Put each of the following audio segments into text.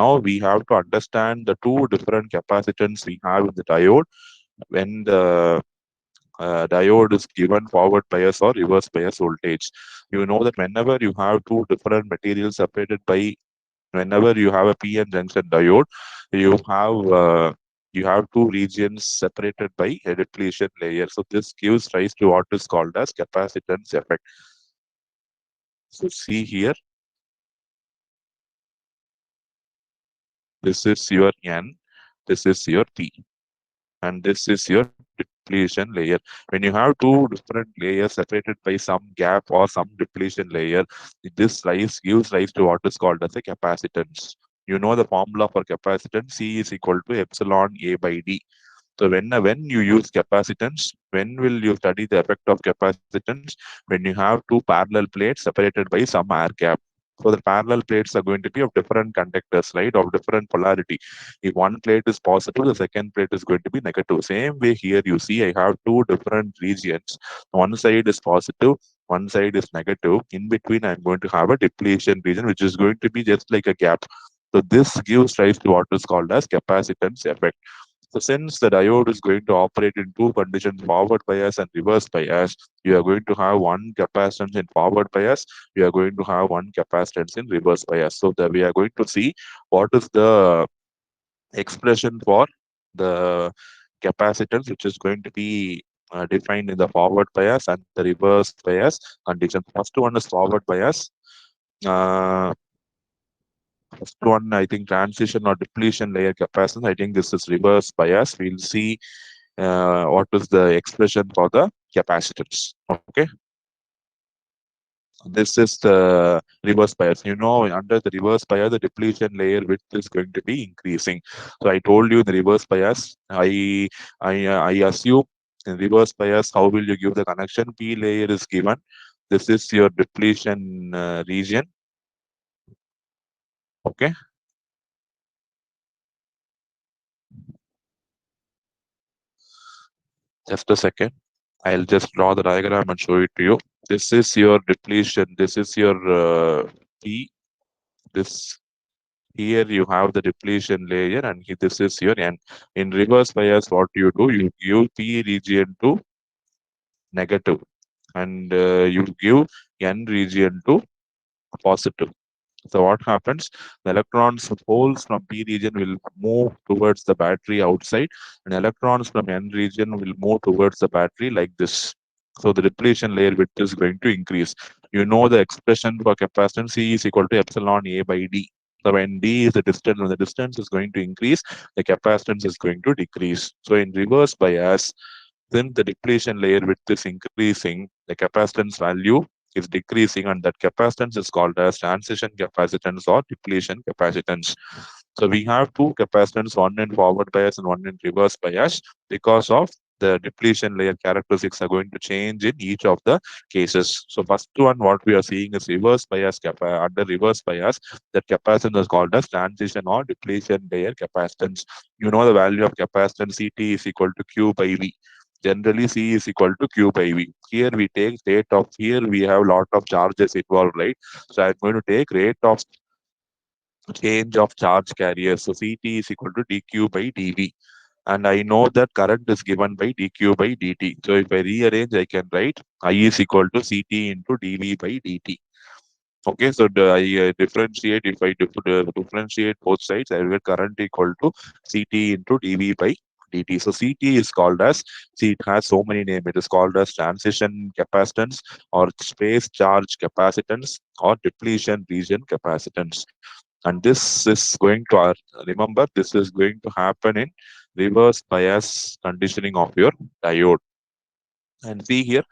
Now we have to understand the two different capacitance we have in the diode when the diode is given forward bias or reverse bias voltage. You know that whenever you have two different materials separated by, whenever you have a PN junction diode, you have two regions separated by a depletion layer. So this gives rise to what is called as capacitance effect. So see here, this is your N, this is your P, and this is your depletion layer. When you have two different layers separated by some gap or some depletion layer, this gives rise to what is called as a capacitance. You know the formula for capacitance, C is equal to epsilon A by D. So when you use capacitance, when will you study the effect of capacitance? When you have two parallel plates separated by some air gap. So the parallel plates are going to be of different conductors, right? Of different polarity. If one plate is positive, the second plate is going to be negative. Same way here, you see, I have two different regions. One side is positive, one side is negative. In between, I'm going to have a depletion region, which is going to be just like a gap. So this gives rise to what is called as capacitance effect. So since the diode is going to operate in two conditions, forward bias and reverse bias, you are going to have one capacitance in forward bias, you are going to have one capacitance in reverse bias. So that we are going to see what is the expression for the capacitance, which is going to be defined in the forward bias and the reverse bias condition. First one is forward bias. Uh, First one, I think transition or depletion layer capacitance. I think this is reverse bias. We'll see what is the expression for the capacitance. Okay, this is the reverse bias. You know, under the reverse bias, the depletion layer width is going to be increasing. So I told you the reverse bias. I assume in reverse bias, how will you give the connection? P layer is given. This is your depletion region. Okay, just a second. I'll just draw the diagram and show it to you. This is your depletion. This is your P. This here you have the depletion layer, and this is your N. In reverse bias, what you do, you give P region to negative, and you give N region to positive. So what happens? The electrons holes from P region will move towards the battery outside, and electrons from N region will move towards the battery like this. So the depletion layer width is going to increase. You know the expression for capacitance C is equal to epsilon A by D. So when D is the distance, when the distance is going to increase, the capacitance is going to decrease. So in reverse bias, then the depletion layer width is increasing, the capacitance value is decreasing, and that capacitance is called as transition capacitance or depletion capacitance. So we have two capacitance, one in forward bias and one in reverse bias, because of the depletion layer characteristics are going to change in each of the cases. So first one, what we are seeing is reverse bias under reverse bias, that capacitance is called as transition or depletion layer capacitance. You know the value of capacitance CT is equal to Q by V. Generally, C is equal to Q by V. Here we take rate of, here we have lot of charges involved, right? So I'm going to take rate of change of charge carrier. So CT is equal to dQ by dV. And I know that current is given by dQ by dt. So if I rearrange, I can write I is equal to CT into dV by dt. Okay, so I differentiate, if I differentiate both sides, I will get current equal to CT into dV by dt. So CT is called as, see, it has so many names. It is called as transition capacitance or space charge capacitance or depletion region capacitance. And this is going to, remember, this is going to happen in reverse bias conditioning of your diode. And see here,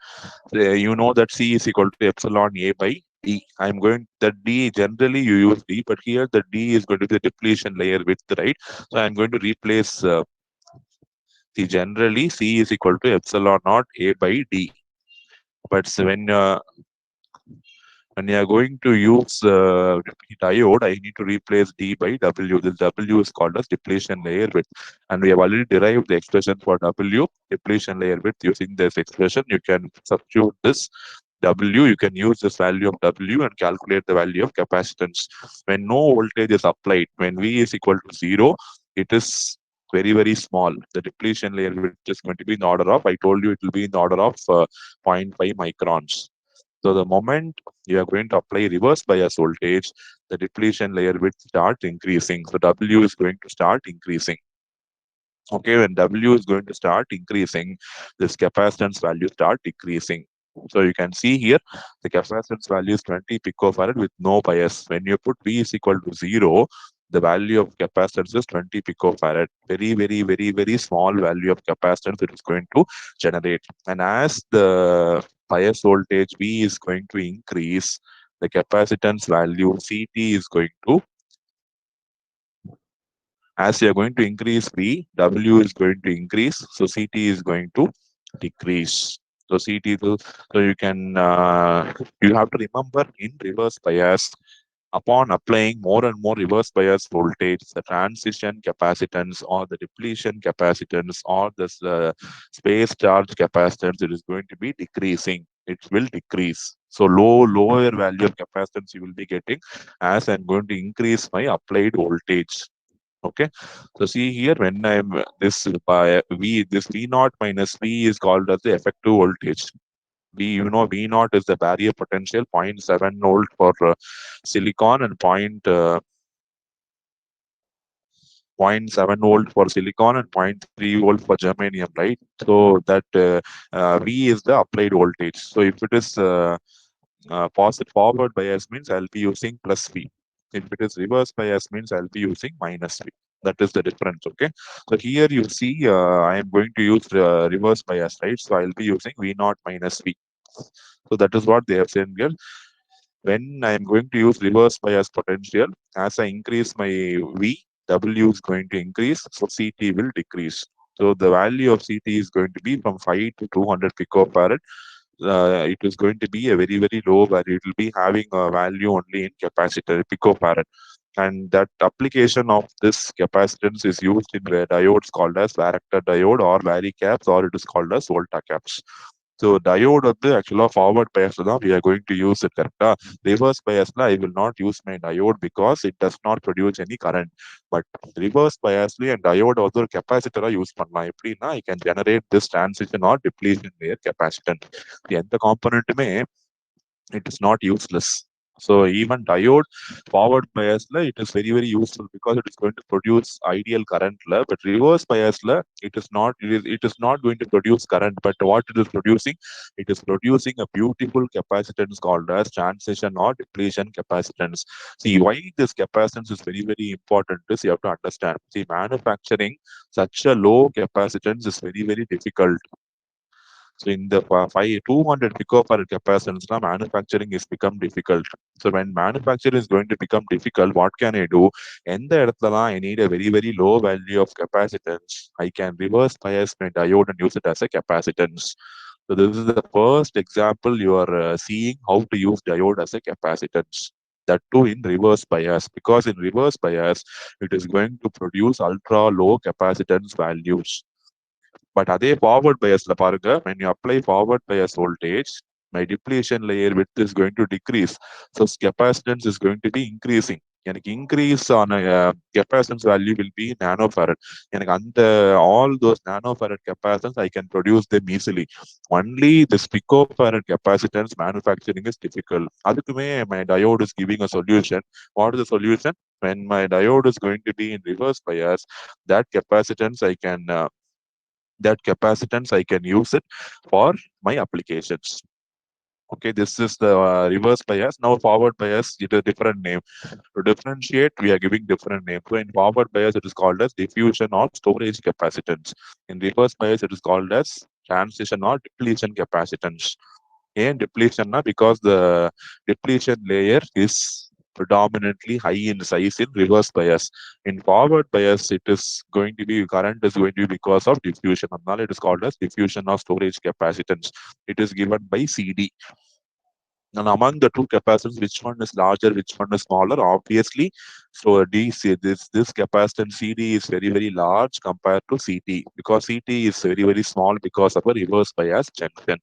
you know that C is equal to epsilon A by D. I'm going, the D, generally you use D, but here the D is going to be the depletion layer width, right? So I'm going to replace, see, generally C is equal to epsilon naught A by D. But when you are going to use diode, I need to replace D by W. This W is called as depletion layer width. And we have already derived the expression for W, depletion layer width, using this expression. You can substitute this W, you can use this value of W and calculate the value of capacitance. When no voltage is applied, when V is equal to 0, it is very, very small. The depletion layer, which is going to be in the order of, I told you it will be in the order of 0.5 microns. So the moment you are going to apply reverse bias voltage, the depletion layer will start increasing. So W is going to start increasing. Okay, when W is going to start increasing, this capacitance value start decreasing. So you can see here, the capacitance value is 20 picofarad with no bias. When you put V is equal to 0, the value of capacitance is 20 picofarad. Very, very, very, very small value of capacitance it is going to generate. And as the bias voltage V is going to increase, the capacitance value CT is going to, as you are going to increase V, W is going to increase, so CT is going to decrease. So so you can, you have to remember in reverse bias, upon applying more and more reverse bias voltage, the transition capacitance or the depletion capacitance or this space charge capacitance, it is going to be decreasing. It will decrease. So lower value of capacitance you will be getting as I'm going to increase my applied voltage. Okay, so see here, when I'm this by V, this V naught minus V is called as the effective voltage. V, V naught is the barrier potential, 0.7 volt for silicon and 0.7 volt for silicon and 0.3 volt for germanium, right? So that V is the applied voltage. So if it is positive forward bias means I'll be using plus V. If it is reverse bias means I'll be using minus V. That is the difference. Okay. So here you see I am going to use reverse bias, right? So I'll be using V naught minus V. So that is what they have said here. When I am going to use reverse bias potential, as I increase my V, W is going to increase, so CT will decrease. So the value of CT is going to be from 5 to 200 picofarad. It is going to be a very, very low value. It will be having a value only in capacitor, picofarad. And that application of this capacitance is used in where diodes called as varactor diode or varicaps, or it is called as volta caps. So diode வந்து ஆக்சுவலா forward பயஸ்ல தான் we are going to use it, கரெக்டா? Reverse பயஸ்ல I will not use my diode because it does not produce any current. But reverse பயஸ்ல என் டயோட வந்து ஒரு கெப்பாசிட்டரா யூஸ் பண்ணலாம். எப்படின்னா I can generate this transition or depletion layer capacitance. எந்த காம்பனண்ட்டுமே it is not useless. So even diode forward bias it is very, very useful because it is going to produce ideal current, but reverse bias it is not going to produce current, but what it is producing, it is producing a beautiful capacitance called as transition or depletion capacitance. See why this capacitance is very, very important is you have to understand. See, manufacturing such a low capacitance is very, very difficult. So in the 200 picofarad capacitance, now manufacturing is become difficult. So when manufacturing is going to become difficult, what can I do? In the இடத்துலலாம் I need a very, very low value of capacitance. I can reverse bias my diode and use it as a capacitance. So this is the first example you are seeing how to use diode as a capacitance. That too in reverse bias, because in reverse bias, it is going to produce ultra low capacitance values. But அதே forward biasல பாருங்க, when you apply forward bias voltage, my depletion layer width is going to decrease. So capacitance is going to be increasing. எனக்கு increase on capacitance value will be nanofarad. எனக்கு அந்த all those nanofarad capacitance I can produce them easily. Only this picofarad capacitance manufacturing is difficult. அதுக்குமே my diode is giving a solution. What is the solution? When my diode is going to be in reverse bias, that capacitance I can use it for my applications. Okay, this is the reverse bias. Now forward bias, it is a different name. To differentiate, we are giving different name. So in forward bias, it is called as diffusion or storage capacitance. In reverse bias, it is called as transition or depletion capacitance. And depletion, because the depletion layer is predominantly high in size in reverse bias. In forward bias, it is going to be current is going to be because of diffusion. And it is called as diffusion or storage capacitance. It is given by CD. And among the two capacitors, which one is larger, which one is smaller? Obviously, so DC, this capacitance CD is very, very large compared to CT, because CT is very, very small because of a reverse bias junction.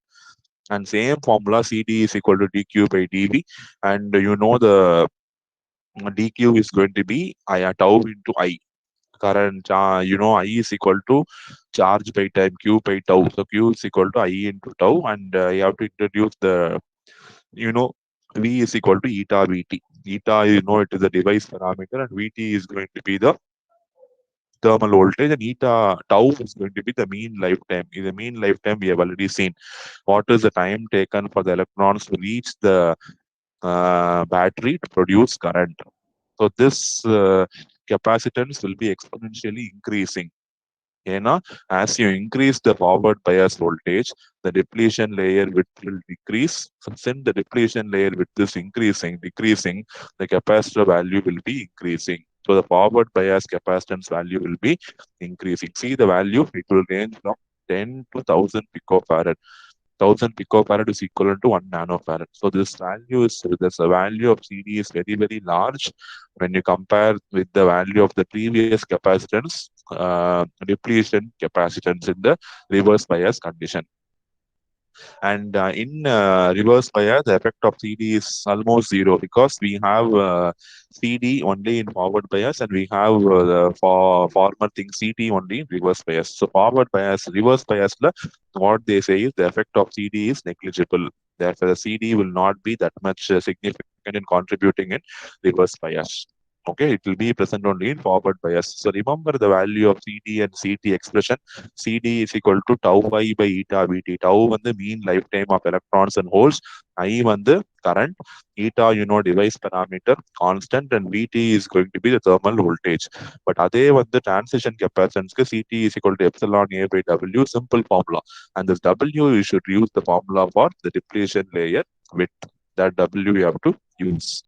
And same formula, CD is equal to dq by dV. And you know the dq is going to be tau into I. Current, I is equal to charge by time, q by tau. So q is equal to I into tau. And you have to introduce the, you know, V is equal to eta Vt. Eta, it is a device parameter, and Vt is going to be the thermal voltage, and eta tau is going to be the mean lifetime. In the mean lifetime, we have already seen what is the time taken for the electrons to reach the battery to produce current. So this capacitance will be exponentially increasing. As you increase the forward bias voltage, the depletion layer width will decrease. So since the depletion layer width is decreasing, the capacitor value will be increasing. So the forward bias capacitance value will be increasing. See the value, it will range from 10 to 1000 picofarad. 1000 picofarad is equivalent to 1 nanofarad. So this value of CD is very, very large when you compare with the value of the previous capacitance, depletion capacitance in the reverse bias condition. And in reverse bias, the effect of CD is almost zero, because we have CD only in forward bias, and we have the former thing CD only in reverse bias. So forward bias, reverse bias, what they say is the effect of CD is negligible. Therefore, the CD will not be that much significant in contributing in reverse bias. Okay, it will be present only in forward bias. So remember the value of CD and CT expression. CD is equal to tau I by eta Vt. Tau the mean lifetime of electrons and holes. I the current. Eta, device parameter, constant, and Vt is going to be the thermal voltage. But அதே the transition capacitance, CT is equal to epsilon A by W, simple formula. And this W, you should use the formula for the depletion layer width. That W you have to use.